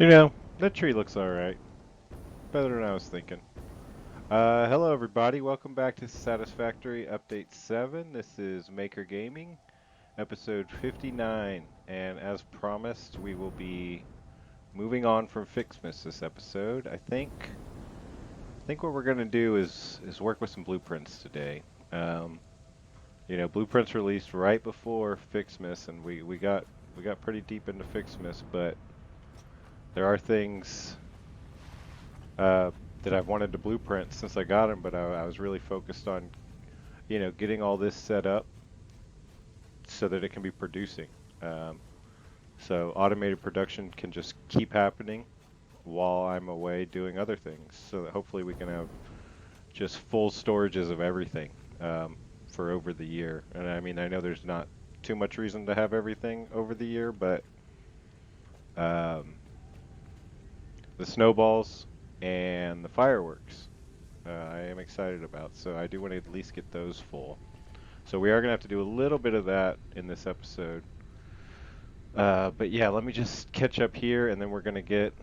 You know, that tree looks alright. Better than I was thinking. Hello everybody, welcome back to Satisfactory Update 7. This is Maker Gaming, episode 59. And as promised, we will be moving on from Ficsmas this episode. I think what we're going to do is work with some blueprints today. Um, blueprints released right before Ficsmas, and we got pretty deep into Ficsmas, but there are things uh, that I've wanted to blueprint since I got them, but I was really focused on, getting all this set up so that it can be producing. Um, so automated production can just keep happening while I'm away doing other things, so that hopefully we can have just full storages of everything for over the year. And I mean, I know there's not too much reason to have everything over the year, but um, the snowballs and the fireworks I am excited about, so I do want to at least get those full. So we are going to have to do a little bit of that in this episode. But yeah, let me just catch up here, and then we're gonna get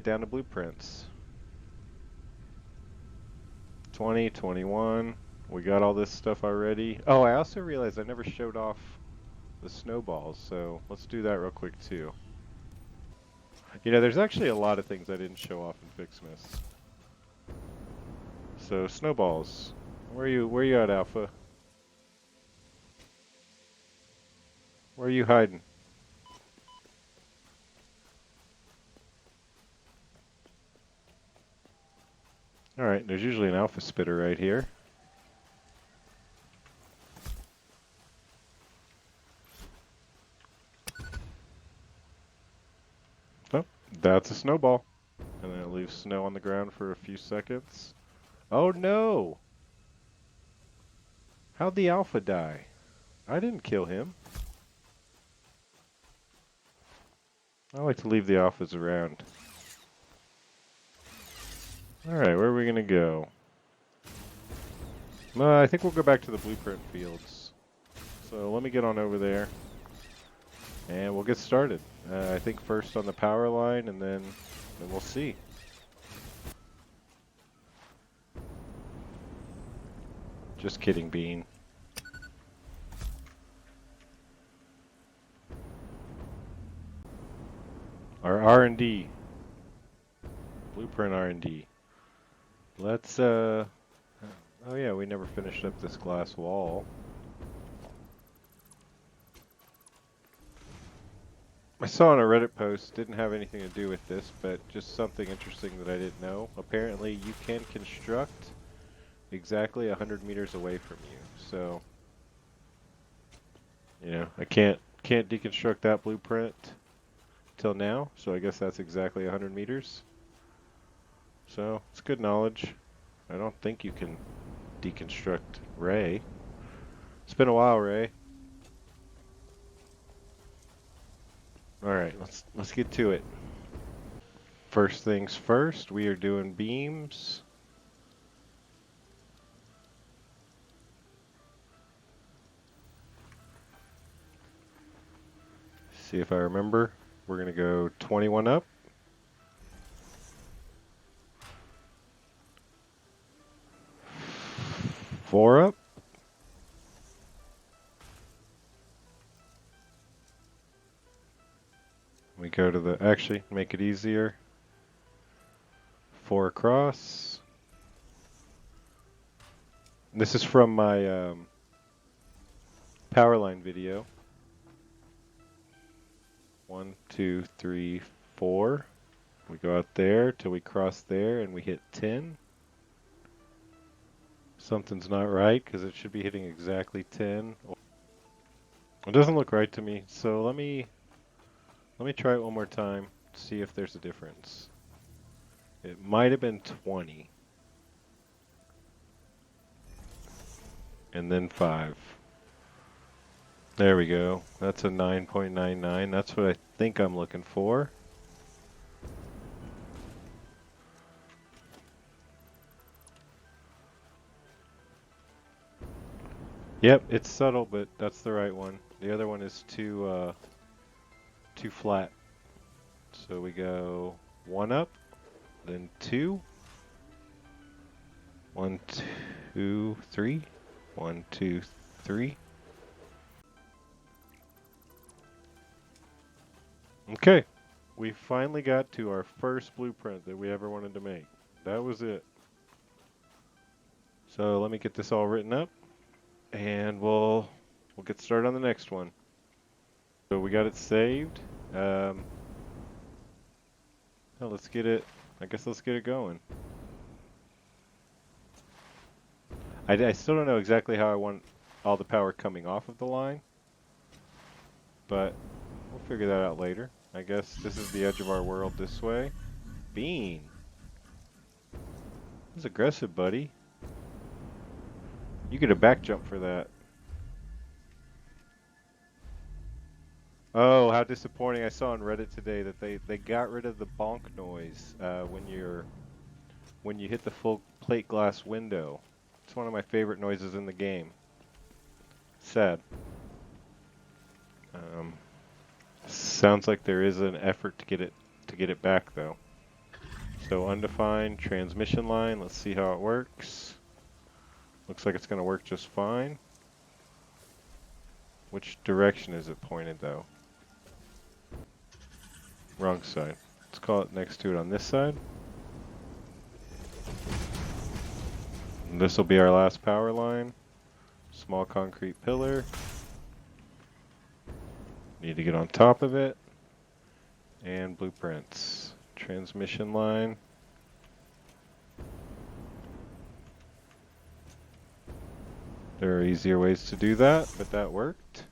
down to blueprints. 2021. We got all this stuff already. Oh, I also realized I never showed off the snowballs, so let's do that real quick too. There's actually a lot of things I didn't show off in Ficsmas. So snowballs. Where you at, Alpha? Where are you hiding? Alright, there's usually an alpha spitter right here. Oh, that's a snowball. And then it leaves snow on the ground for a few seconds. Oh no! How'd the alpha die? I didn't kill him. I like to leave the alphas around. Alright, where are we gonna go? I think we'll go back to the blueprint fields. So let me get on over there. And we'll get started. I think first on the power line, and then we'll see. Just kidding, Bean. Our R&D. Blueprint R&D. Let's, oh yeah, we never finished up this glass wall. I saw on a Reddit post, didn't have anything to do with this, but just something interesting that I didn't know. Apparently you can construct exactly 100 meters away from you. So, I can't deconstruct that blueprint till now, so I guess that's exactly 100 meters. So, it's good knowledge. I don't think you can deconstruct Ray. It's been a while, Ray. Alright, let's get to it. First things first, we are doing beams. See if I remember. We're going to go 21 up. Four up. We go to the, actually, make it easier. 4 across. This is from my power line video. 1, 2, 3, 4. We go out there till we cross there and we hit 10. Something's not right because it should be hitting exactly 10. It doesn't look right to me, so let me try it one more time to see if there's a difference. It might have been 20. And then 5. There we go. That's a 9.99. That's what I think I'm looking for. Yep, it's subtle, but that's the right one. The other one is too flat. So we go 1 up, then 2. 1, 2, 3. 1, 2, 3. Okay, we finally got to our first blueprint that we ever wanted to make. That was it. So let me get this all written up, and we'll get started on the next one. So we got it saved. Well, let's get it. I guess let's get it going. I still don't know exactly how I want all the power coming off of the line, but we'll figure that out later. I guess this is the edge of our world this way. Bean. That's aggressive, buddy. You get a back jump for that. Oh, how disappointing. I saw on Reddit today that they got rid of the bonk noise when you hit the full plate glass window. It's one of my favorite noises in the game. Sad. Sounds like there is an effort to get it back though. So undefined transmission line, let's see how it works. Looks like it's going to work just fine. Which direction is it pointed though? Wrong side. Let's call it next to it on this side. This will be our last power line. Small concrete pillar. Need to get on top of it. And blueprints. Transmission line. There are easier ways to do that, but that worked.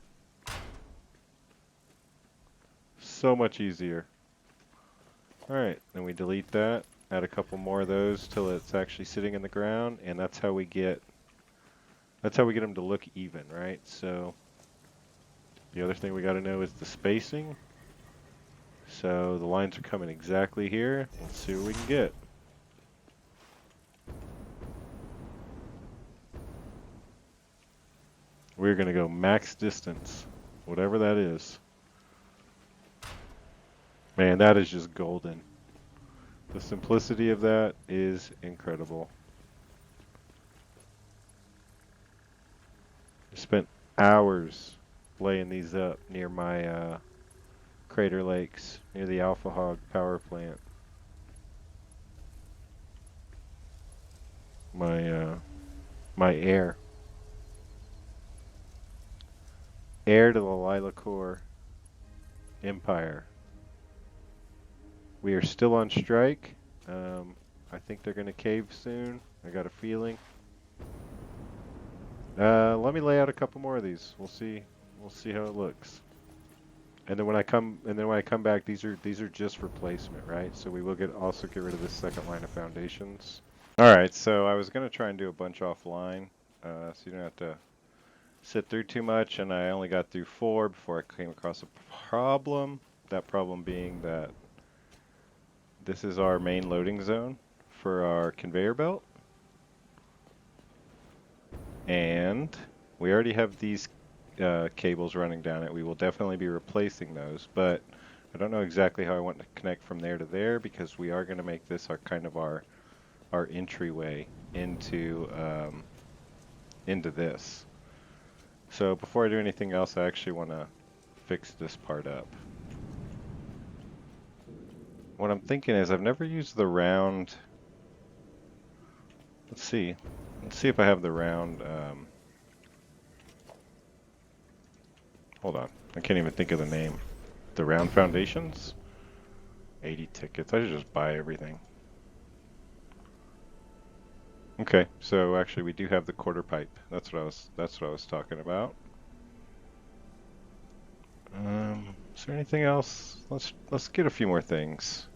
So much easier. Alright, then we delete that. Add a couple more of those till it's actually sitting in the ground, and that's how we get them to look even, right? So the other thing we got to know is the spacing. So the lines are coming exactly here. Let's see what we can get. We're going to go max distance, whatever that is. Man, that is just golden. The simplicity of that is incredible. I spent hours laying these up near my Crater Lakes, near the Alpha Hog power plant. My heir to the Lilacore Empire. We are still on strike. I think they're going to cave soon. I got a feeling. Let me lay out a couple more of these. We'll see how it looks. And then when I come back, these are just replacement, right? So we will also get rid of this second line of foundations. All right. So I was going to try and do a bunch offline, so you don't have to sit through too much. And I only got through 4 before I came across a problem. That problem being that this is our main loading zone for our conveyor belt. And we already have these cables running down it. We will definitely be replacing those, but I don't know exactly how I want to connect from there to there because we are going to make this our kind of our entryway into this. So before I do anything else, I actually want to fix this part up. What I'm thinking is I've never used the round. Let's see if I have the round. Hold on, I can't even think of the name. The round foundations. 80 tickets. I should just buy everything. Okay, so actually we do have the quarter pipe. That's what I was talking about. Is there anything else? Let's get a few more things.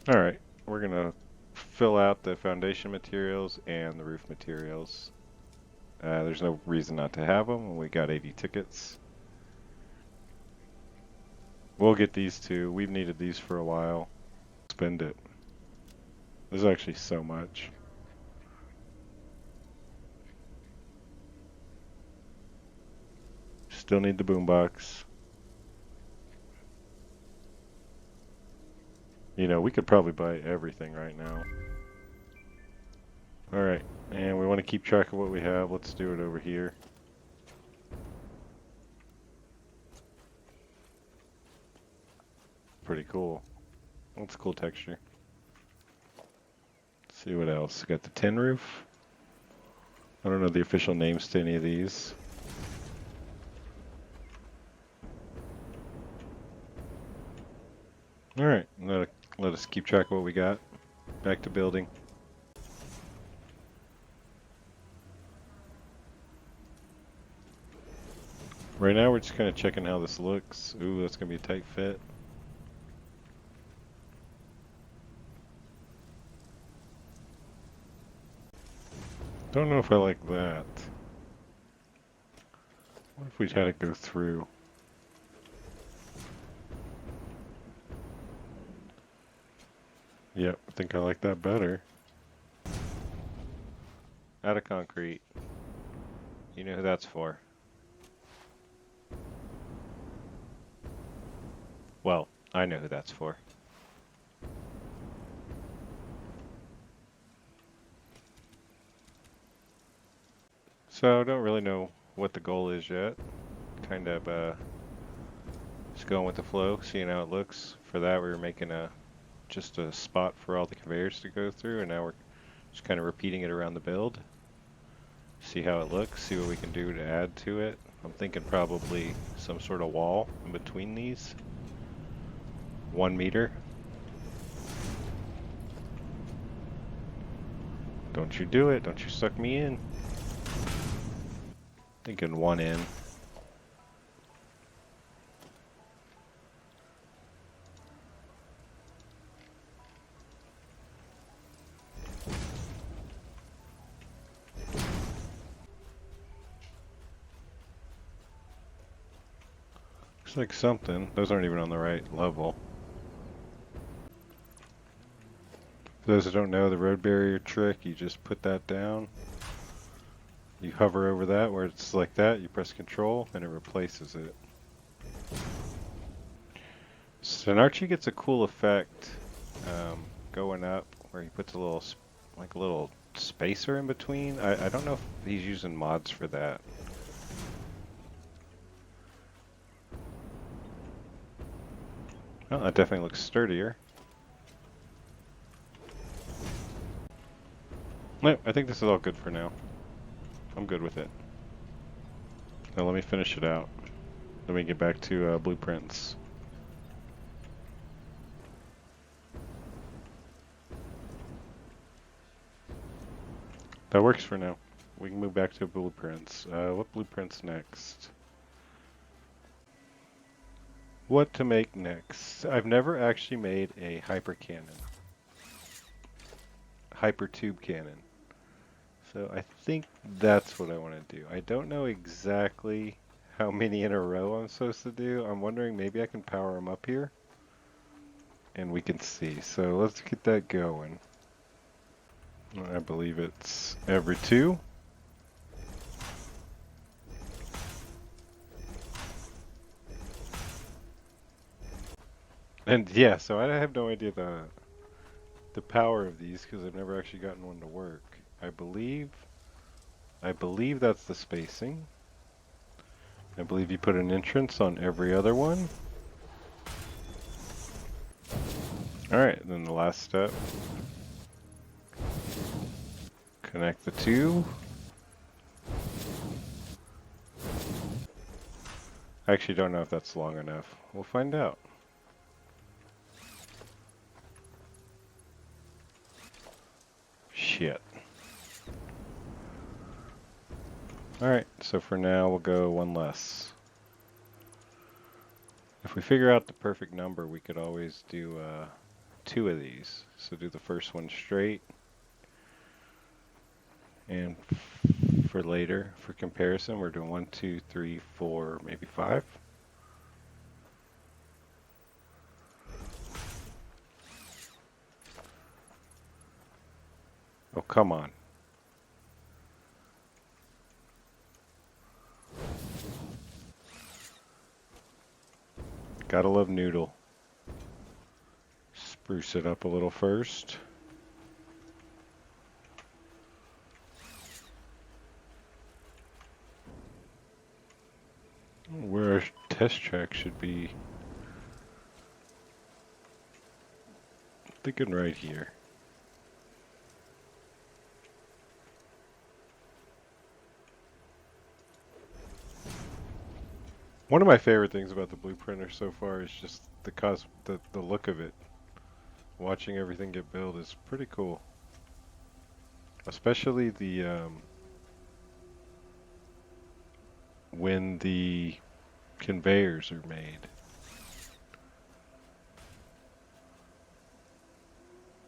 All right, we're gonna fill out the foundation materials and the roof materials. There's no reason not to have them. We got 80 tickets. We'll get these too. We've needed these for a while. Spend it. There's actually so much. Still need the boombox. You know, we could probably buy everything right now. Alright, and we want to keep track of what we have. Let's do it over here. Pretty cool. That's a cool texture. Let's see what else. Got the tin roof. I don't know the official names to any of these. Alright, let us keep track of what we got. Back to building. Right now we're just kind of checking how this looks. Ooh, that's going to be a tight fit. Don't know if I like that. What if we had it go through? Yep, I think I like that better. Out of concrete. You know who that's for. Well, I know who that's for. So I don't really know what the goal is yet. Kind of just going with the flow, seeing how it looks. For that we were making just a spot for all the conveyors to go through, and now we're just kind of repeating it around the build. See how it looks, see what we can do to add to it. I'm thinking probably some sort of wall in between these. 1 meter. Don't you do it, don't you suck me in. Thinking 1 in. Looks like something. Those aren't even on the right level. For those who don't know the road barrier trick, you just put that down. You hover over that where it's like that, you press control, and it replaces it. So Archie gets a cool effect going up where he puts a little, like a little spacer in between. I don't know if he's using mods for that. Well, that definitely looks sturdier. No, I think this is all good for now. I'm good with it. Now let me finish it out. Then we get back to blueprints. That works for now. We can move back to blueprints. What blueprints next? What to make next? I've never actually made a hypertube cannon. So I think that's what I want to do. I don't know exactly how many in a row I'm supposed to do. I'm wondering maybe I can power them up here and we can see. So let's get that going. I believe it's every 2. And yeah, so I have no idea the power of these because I've never actually gotten one to work. I believe that's the spacing. I believe you put an entrance on every other one. Alright, then the last step. Connect the 2. I actually don't know if that's long enough. We'll find out. Shit. Alright, so for now we'll go 1 less. If we figure out the perfect number, we could always do 2 of these. So do the first one straight. And for later, for comparison, we're doing 1, 2, 3, 4, maybe 5. Oh, come on. Gotta love noodle. Spruce it up a little first. Where our test track should be. I'm thinking right here. One of my favorite things about the Blueprinter so far is just the look of it. Watching everything get built is pretty cool. Especially the when the conveyors are made.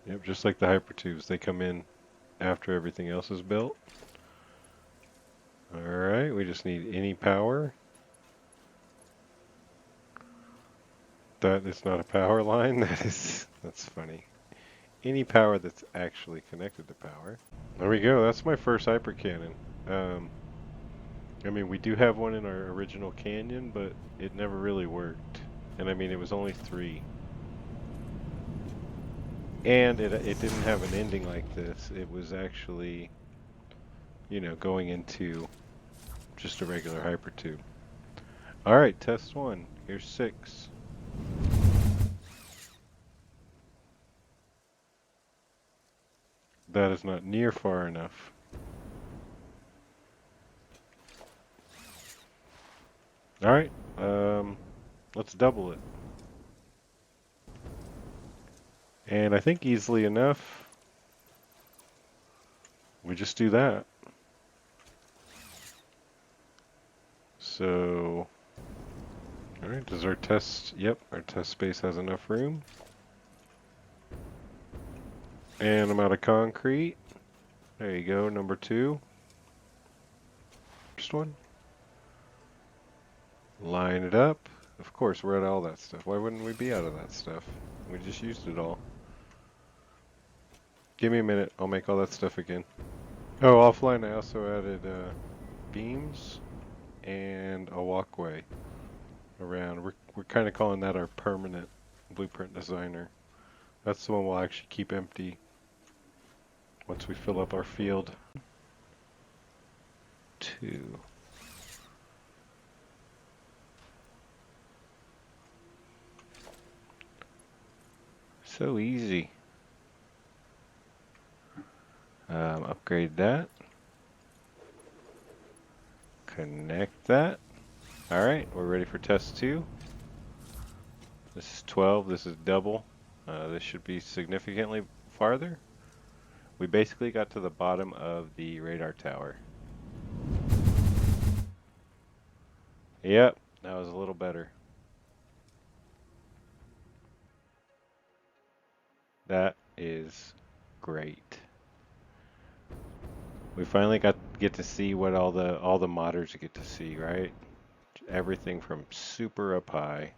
Yep, just like the hypertubes, they come in after everything else is built. Alright, we just need any power. That is not a power line, that's funny. Any power that's actually connected to power. There we go, that's my first hyper cannon. I mean, we do have one in our original canyon, but it never really worked. And I mean, it was only 3. And it didn't have an ending like this. It was actually, you know, going into just a regular hypertube. Alright, test 1. Here's 6. That is not near far enough. Alright, let's double it. And I think easily enough, we just do that. So, alright, does our test, yep, our test space has enough room. And I'm out of concrete. There you go, number 2. First one. Line it up. Of course, we're out of all that stuff. Why wouldn't we be out of that stuff? We just used it all. Give me a minute, I'll make all that stuff again. Oh, offline I also added beams and a walkway around. We're kind of calling that our permanent blueprint designer. That's the one we'll actually keep empty once we fill up our field. 2. So easy. Upgrade that. Connect that. Alright, we're ready for test 2. This is 12, this is double. This should be significantly farther. We basically got to the bottom of the radar tower. Yep, that was a little better. That is great. We finally get to see what all the modders get to see, right? Everything from super up high.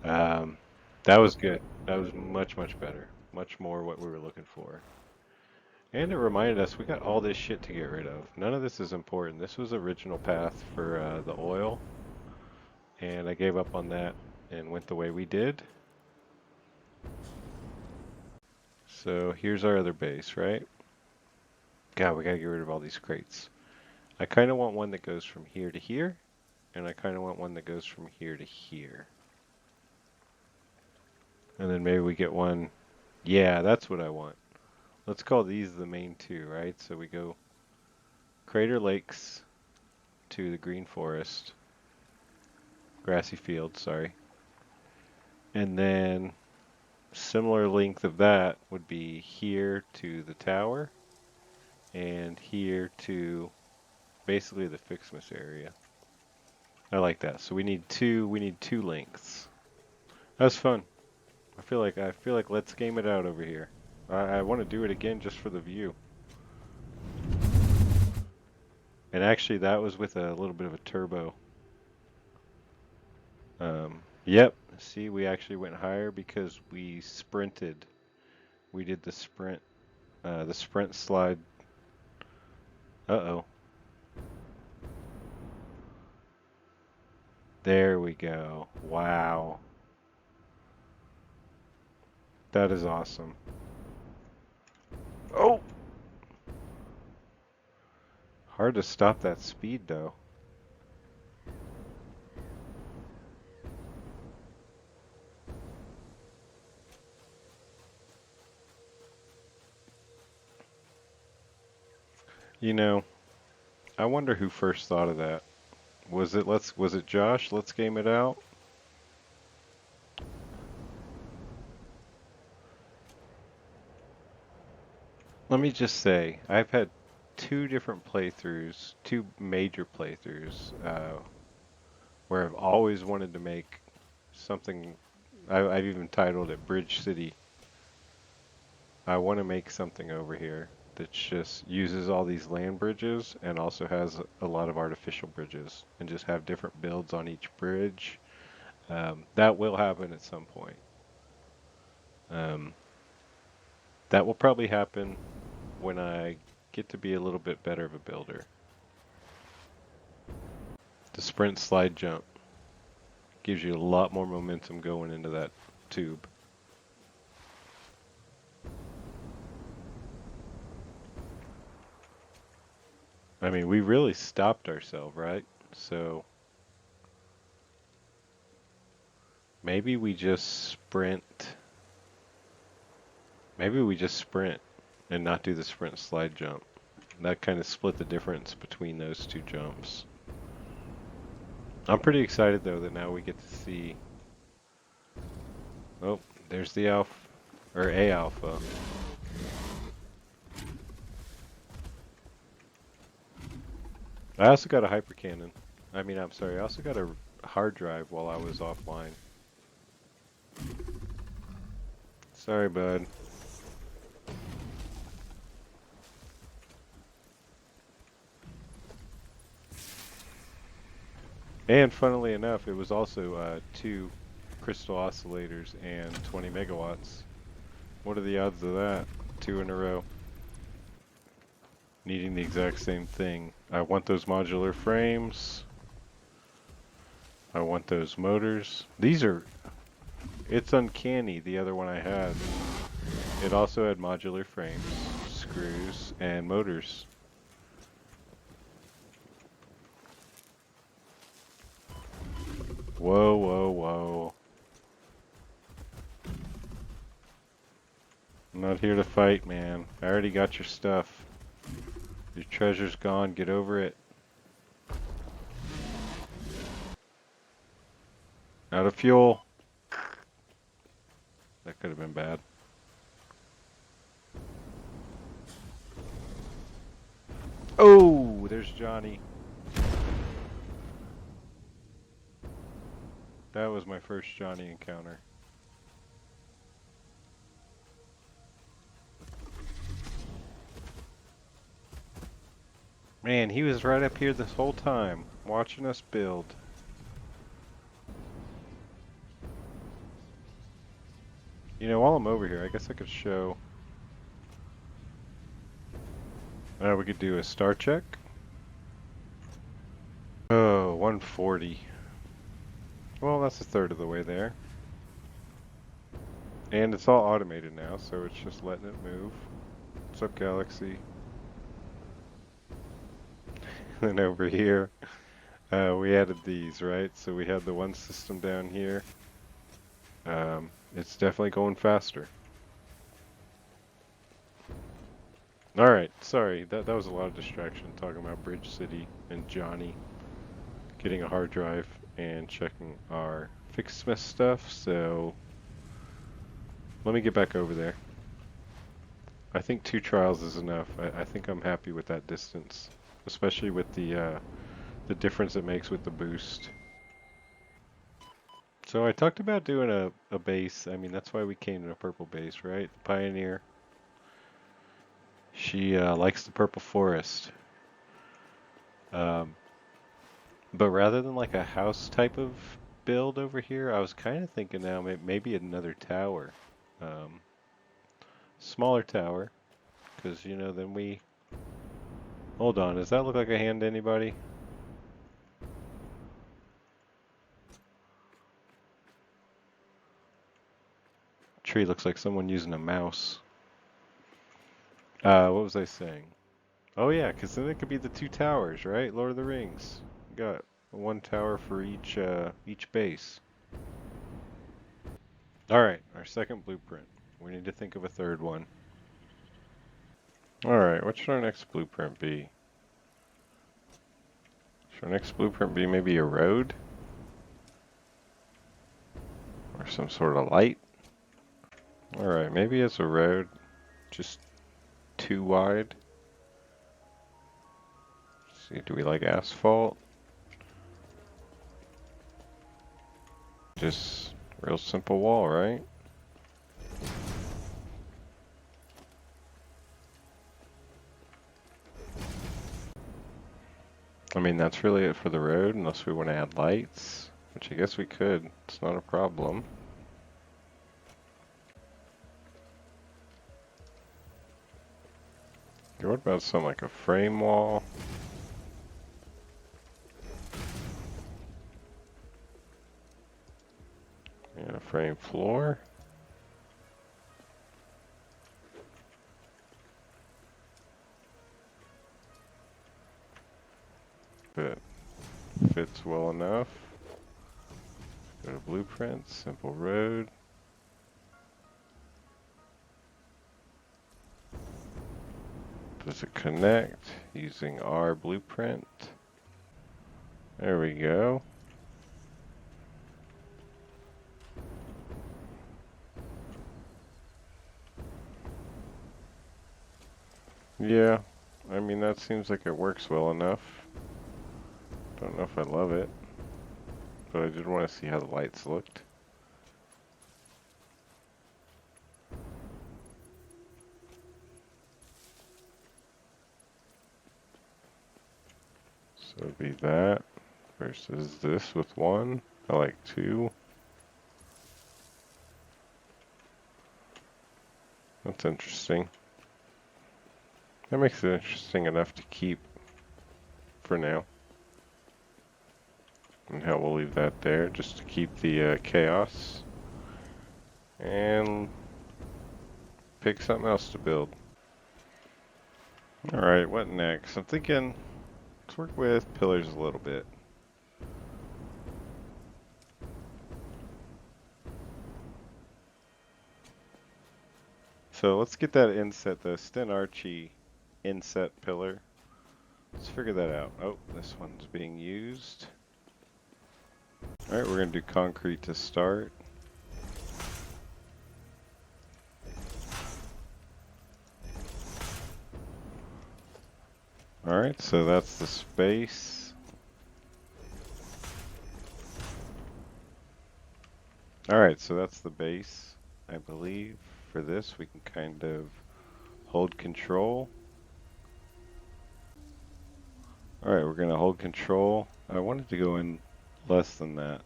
That was good. That was much better. Much more what we were looking for. And it reminded us we got all this shit to get rid of. None of this is important. This was original path for the oil. And I gave up on that and went the way we did. So here's our other base, right? God, we gotta get rid of all these crates. I kind of want one that goes from here to here. And I kind of want one that goes from here to here. And then maybe we get one. Yeah, that's what I want. Let's call these the main 2, right? So we go Crater Lakes to the Green Forest. Grassy Field, sorry. And then similar length of that would be here to the tower. And here to basically the Ficsmas area. I like that. So we need two lengths. That's fun. I feel like let's game it out over here. I want to do it again just for the view. And actually that was with a little bit of a turbo. Yep, see, we actually went higher because we sprinted. We did the sprint slide. Uh-oh. There we go. Wow. That is awesome. Oh! Hard to stop that speed though. You know, I wonder who first thought of that. Was it Josh? Let's game it out. Let me just say, I've had two different playthroughs, two major playthroughs, where I've always wanted to make something. I've even titled it Bridge City. I want to make something over here that just uses all these land bridges and also has a lot of artificial bridges and just have different builds on each bridge. That will happen at some point. Um, that will probably happen when I get to be a little bit better of a builder. The sprint slide jump gives you a lot more momentum going into that tube. I mean, we really stopped ourselves, right? So maybe we just sprint. Maybe we just sprint and not do the sprint slide jump. That kind of split the difference between those two jumps. I'm pretty excited though that now we get to see. Oh, there's the alpha, or a alpha. I also got a hyper cannon. I'm sorry, I also got a hard drive while I was offline. Sorry, bud. And funnily enough, it was also 2 crystal oscillators and 20 megawatts. What are the odds of that? 2 in a row. Needing the exact same thing. I want those modular frames. I want those motors. It's uncanny, the other one I had. It also had modular frames, screws, and motors. Whoa, whoa, whoa. I'm not here to fight, man. I already got your stuff. Your treasure's gone, get over it. Out of fuel. That could have been bad. Oh, there's Johnny. That was my first Johnny encounter. Man, he was right up here this whole time, watching us build. You know, while I'm over here, I guess I could show... we could do a star check. Oh, 140. Well, that's a third of the way there. And it's all automated now, so it's just letting it move. What's up, Galaxy? And over here, we added these, right? So we had the one system down here. It's definitely going faster. Alright, sorry, that was a lot of distraction talking about Bridge City and Johnny getting a hard drive and checking our Ficsmas stuff, so let me get back over there. I think 2 trials is enough. I think I'm happy with that distance, especially with the difference it makes with the boost. So I talked about doing a base. I mean, that's why we came to a purple base, right? The Pioneer. She likes the purple forest. But rather than like a house type of build over here, I was kind of thinking now maybe another tower. Smaller tower. Because, you know, then we... Hold on, does that look like a hand to anybody? tree looks like someone using a mouse. What was I saying? Oh yeah, because then it could be the two towers, right? Lord of the Rings. You got one tower for each base. All right, our second blueprint. We need to think of a third one. All right, what should our next blueprint be? Should our next blueprint be maybe a road? Or some sort of light? All right, maybe it's a road, just too wide. Let's see, do we like asphalt? Just real simple wall, right? I mean, that's really it for the road, unless we want to add lights, which I guess we could. It's not a problem. Okay, what about something like a frame wall? And a frame floor? But fits well enough. Go to blueprints, simple road. Does it connect using our blueprint? There we go. Yeah, I mean that seems like it works well enough. Don't know if I love it, but I did want to see how the lights looked. So it'd be that versus this with one. I like two. That's interesting. That makes it interesting enough to keep for now. And how we'll leave that there just to keep the chaos. And pick something else to build. Alright, what next? I'm thinking, let's work with pillars a little bit. So let's get that inset, the Sten Archie inset pillar. Let's figure that out. Oh, this one's being used. Alright, we're going to do concrete to start. Alright, so that's the space. Alright, so that's the base, I believe. For this, we can kind of hold control. Alright, we're going to hold control. I wanted to go in less than that.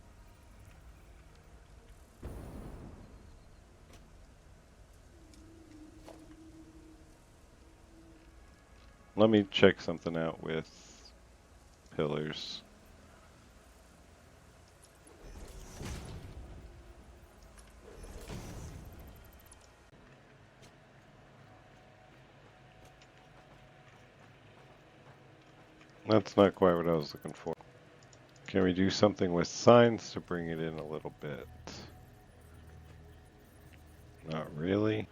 Let me check something out with pillars. That's not quite what I was looking for. Can we do something with signs to bring it in a little bit? Not really.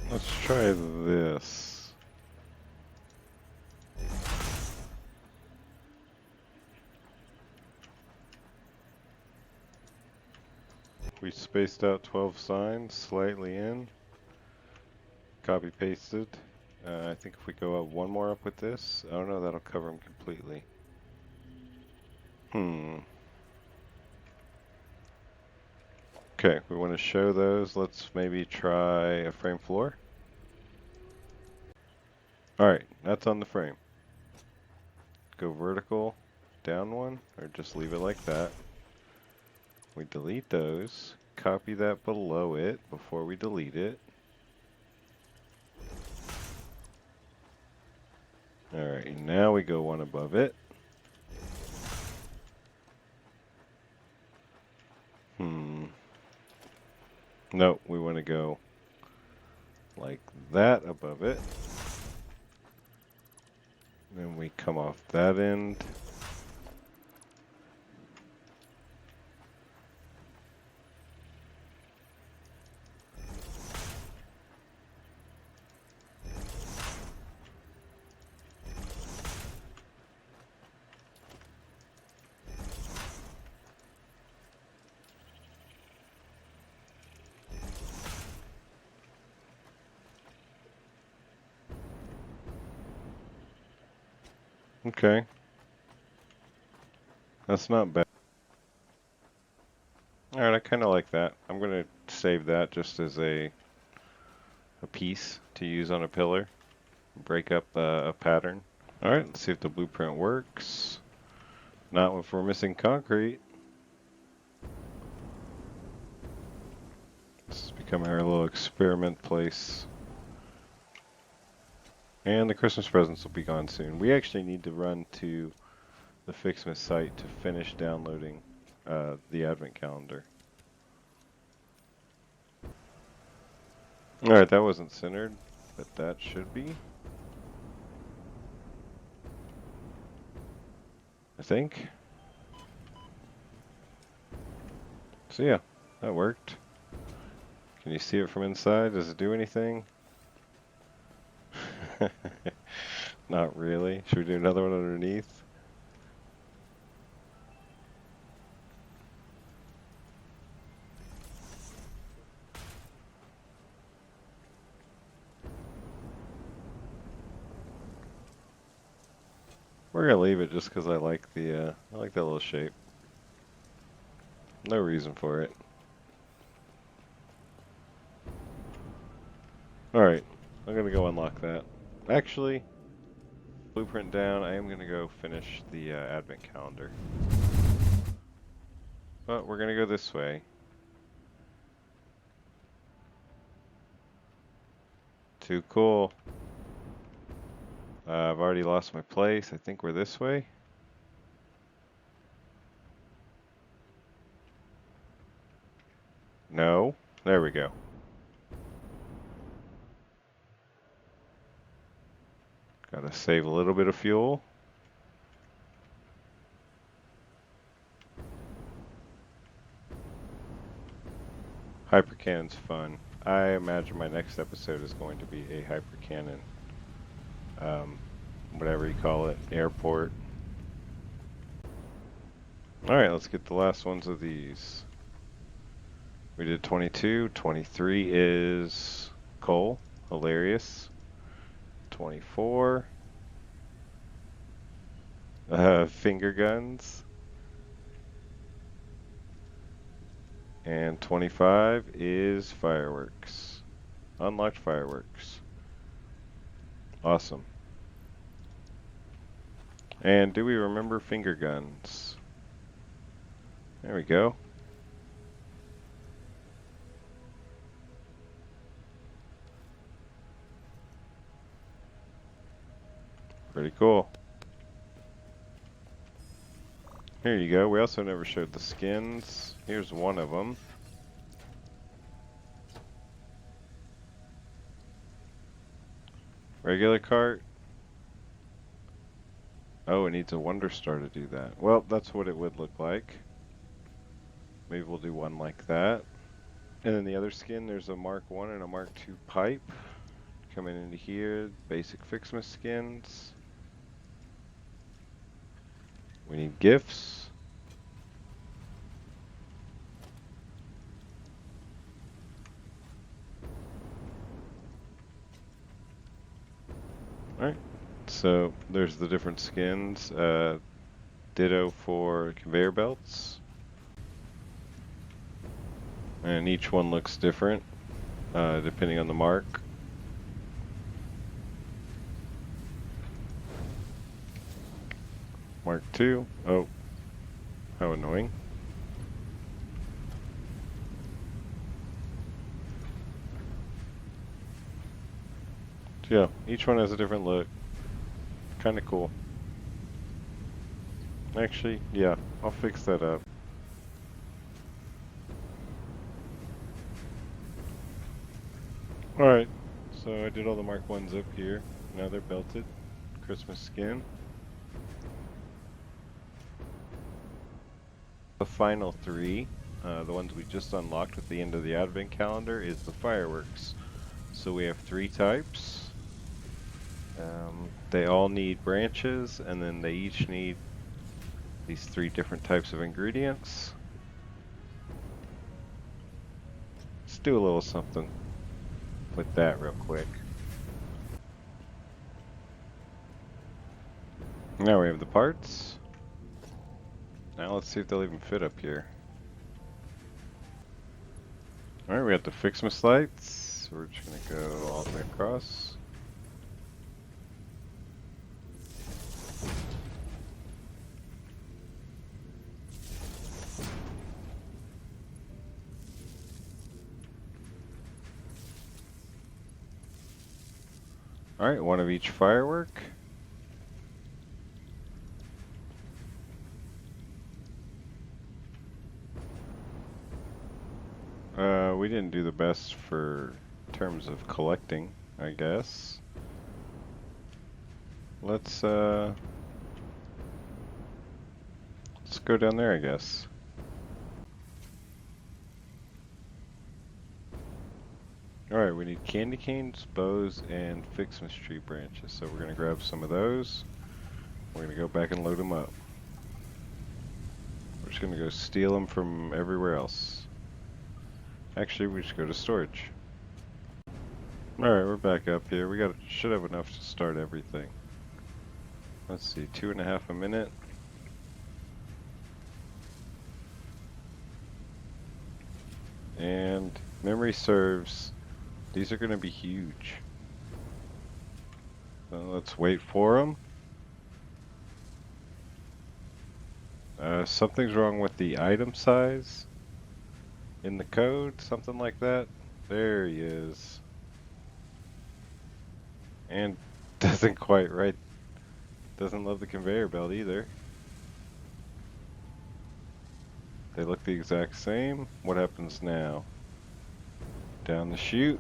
Let's try this. We spaced out 12 signs slightly in. Copy pasted. I think if we go up one more up with this, I don't know, that'll cover them completely. Okay, we want to show those. Let's maybe try a frame floor. Alright, that's on the frame. Go vertical, down one, or just leave it like that. We delete those, copy that below it before we delete it. Alright, now we go one above it. Nope, we want to go like that above it. Then we come off that end. Okay. That's not bad. Alright, I kind of like that. I'm going to save that just as a piece to use on a pillar. Break up a pattern. Alright, let's see if the blueprint works. Not if we're missing concrete. This is becoming our little experiment place. And the Christmas presents will be gone soon. We actually need to run to the Ficsmas site to finish downloading the advent calendar. Alright, that wasn't centered, but that should be. I think. So yeah, that worked. Can you see it from inside? Does it do anything? Not really. Should we do another one underneath? We're gonna leave it just because I like the I like that little shape. No reason for it. Alright, I'm gonna go unlock that. Actually, blueprint down, I am gonna go finish the advent calendar. But we're gonna go this way. Too cool. I've already lost my place. I think we're this way. No. There we go. Gotta save a little bit of fuel. Hyper cannon's fun. I imagine my next episode is going to be a hyper cannon. Whatever you call it, airport. Alright, let's get the last ones of these. We did 22, 23 is coal, hilarious. 24, finger guns. And 25 is fireworks. Unlocked fireworks. Awesome. And do we remember finger guns? There we go. Pretty cool. Here you go. We also never showed the skins. Here's one of them. Regular cart. Oh, it needs a Wonder Star to do that. Well, that's what it would look like. Maybe we'll do one like that. And then the other skin, there's a Mark 1 and a Mark 2 pipe. Coming into here, basic Ficsmas skins. We need gifts. Alright, so there's the different skins. Ditto for conveyor belts. And each one looks different, depending on the mark. Mark 2. Oh, how annoying. So yeah, each one has a different look. Kind of cool. Actually, yeah, I'll fix that up. Alright, so I did all the Mark 1s up here. Now they're belted. Christmas skin. The final three, the ones we just unlocked at the end of the advent calendar, is the fireworks. So we have three types. They all need branches, and then they each need these three different types of ingredients. Let's do a little something with that real quick. Now we have the parts. Now let's see if they'll even fit up here. Alright, we got the Ficsmas lights. We're just gonna go all the way across. Alright, one of each firework. We didn't do the best for terms of collecting, I guess. Let's go down there, I guess. Alright, we need candy canes, bows, and Ficsmas tree branches. So we're going to grab some of those. We're going to go back and load them up. We're just going to go steal them from everywhere else. Actually, we should go to storage. Alright, we're back up here. We should have enough to start everything. Let's see, 2.5 a minute. And memory serves, these are going to be huge. So let's wait for them. Something's wrong with the item size in the code, something like that. There he is. And doesn't quite right. Doesn't love the conveyor belt either. They look the exact same. What happens now? Down the chute.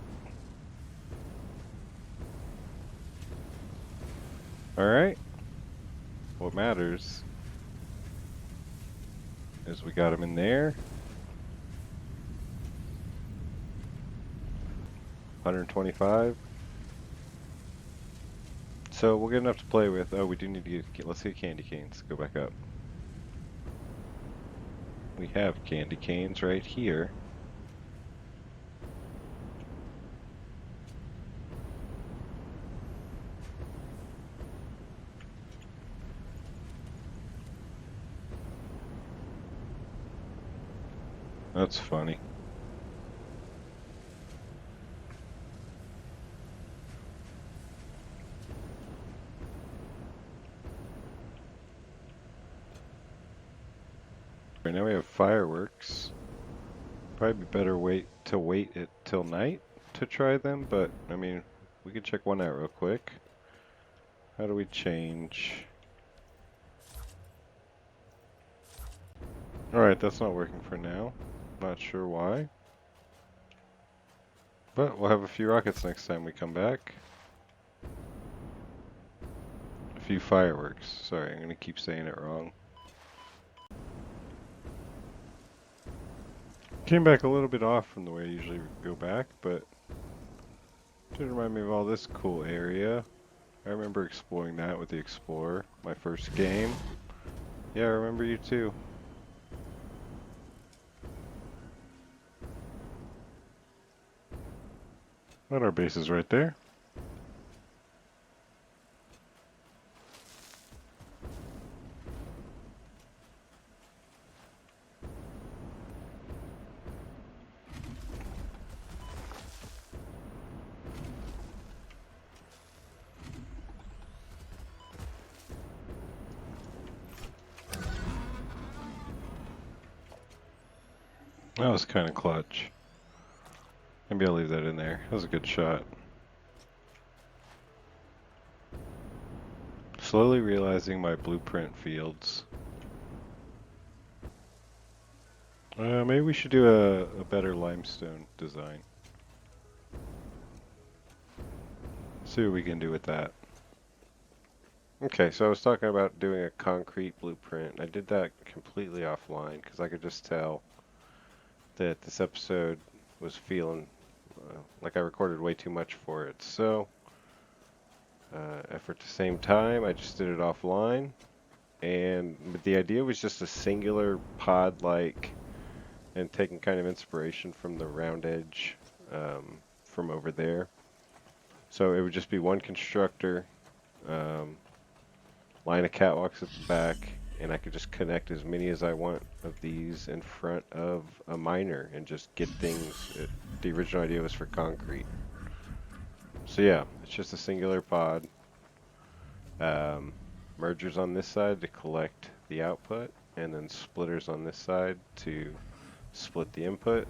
Alright. What matters is we got him in there. 125. So we'll get enough to play with. Oh, we do need to get, let's get candy canes. Go back up. We have candy canes right here. That's funny. Right now we have fireworks. Probably better wait it till night to try them, but I mean, we can check one out real quick. How do we change? Alright, that's not working for now. Not sure why. But we'll have a few rockets next time we come back. A few fireworks. Sorry, I'm gonna keep saying it wrong. Came back a little bit off from the way I usually go back, but did remind me of all this cool area. I remember exploring that with the Explorer, my first game. Yeah, I remember you too. And our base is right there. That was kind of clutch. Maybe I'll leave that in there. That was a good shot. Slowly realizing my blueprint fields. Maybe we should do a better limestone design. See what we can do with that. Okay, so I was talking about doing a concrete blueprint. I did that completely offline because I could just tell that this episode was feeling like I recorded way too much for it. So, effort at the same time, I just did it offline. And the idea was just a singular pod-like, and taking kind of inspiration from the round edge from over there. So it would just be one constructor, line of catwalks at the back, and I could just connect as many as I want of these in front of a miner and just get things. The original idea was for concrete. So yeah, it's just a singular pod. Mergers on this side to collect the output, and then splitters on this side to split the input.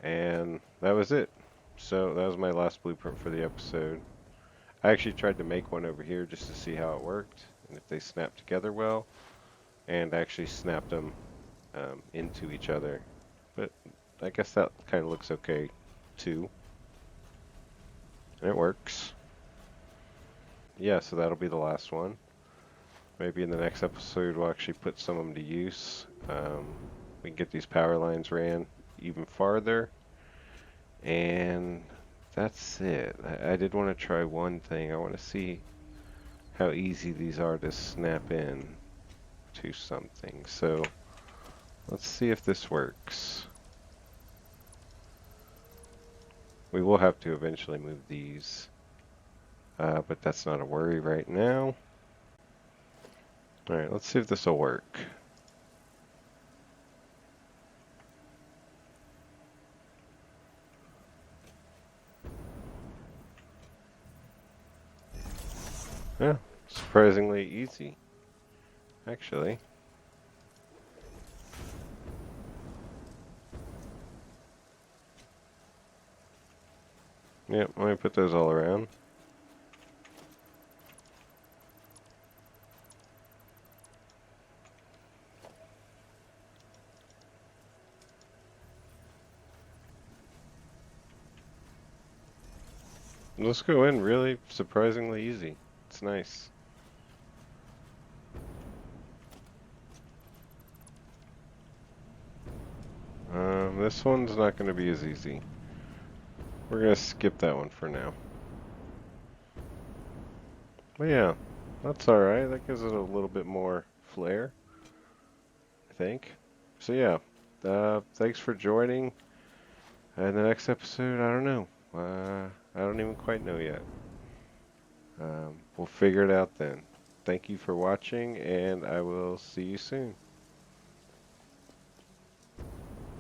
And that was it. So that was my last blueprint for the episode. I actually tried to make one over here just to see how it worked and if they snapped together well, and actually snapped them into each other. But I guess that kind of looks okay too. And it works. Yeah, so that'll be the last one. Maybe in the next episode we'll actually put some of them to use. We can get these power lines ran even farther. And that's it. I did want to try one thing. I want to see how easy these are to snap in to something. So let's see if this works. We will have to eventually move these, but that's not a worry right now. Alright, let's see if this will work. Yeah, surprisingly easy, actually. Yep, let me put those all around. Let's go in really surprisingly easy. It's nice. This one's not going to be as easy. We're going to skip that one for now. But yeah, that's alright. That gives it a little bit more flair, I think. So yeah, thanks for joining. And the next episode, I don't know. I don't even quite know yet. We'll figure it out then. Thank you for watching, and I will see you soon.